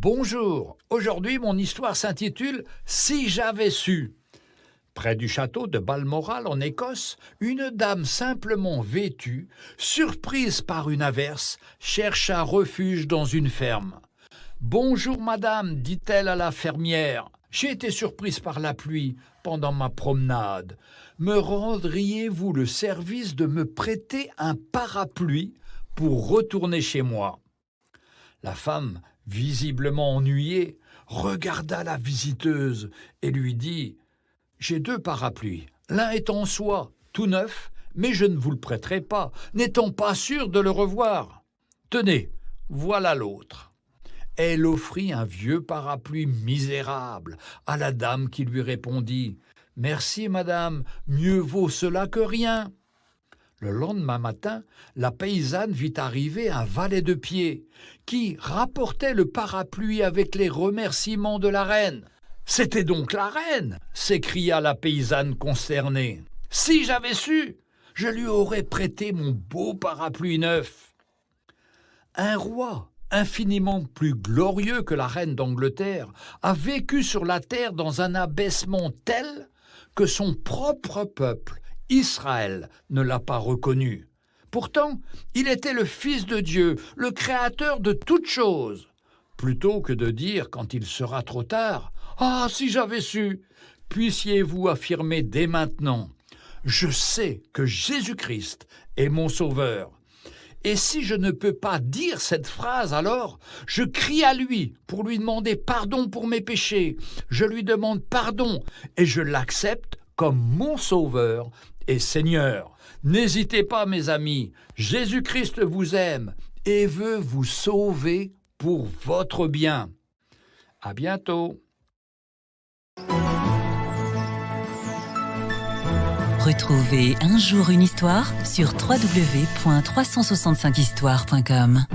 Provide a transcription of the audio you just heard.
Bonjour, aujourd'hui mon histoire s'intitule « Si j'avais su ». Près du château de Balmoral en Écosse, une dame simplement vêtue, surprise par une averse, chercha refuge dans une ferme. « Bonjour madame, dit-elle à la fermière, j'ai été surprise par la pluie pendant ma promenade. Me rendriez-vous le service de me prêter un parapluie pour retourner chez moi ?» La femme, visiblement ennuyée, regarda la visiteuse et lui dit « J'ai 2 parapluies, l'un est en soie, tout neuf, mais je ne vous le prêterai pas, n'étant pas sûre de le revoir. Tenez, voilà l'autre. » Elle offrit un vieux parapluie misérable à la dame qui lui répondit « Merci, madame, mieux vaut cela que rien. » Le lendemain matin, la paysanne vit arriver un valet de pied qui rapportait le parapluie avec les remerciements de la reine. « C'était donc la reine !» s'écria la paysanne consternée. « Si j'avais su, je lui aurais prêté mon beau parapluie neuf. » Un roi infiniment plus glorieux que la reine d'Angleterre a vécu sur la terre dans un abaissement tel que son propre peuple, Israël, ne l'a pas reconnu. Pourtant, il était le Fils de Dieu, le Créateur de toutes choses. Plutôt que de dire, quand il sera trop tard, « Ah, si j'avais su !» puissiez-vous affirmer dès maintenant, « Je sais que Jésus-Christ est mon Sauveur. » Et si je ne peux pas dire cette phrase, alors je crie à lui pour lui demander pardon pour mes péchés. Je lui demande pardon et je l'accepte comme mon Sauveur et Seigneur. N'hésitez pas, mes amis, Jésus-Christ vous aime et veut vous sauver pour votre bien. À bientôt. Retrouvez Un jour une histoire sur www.365histoire.com.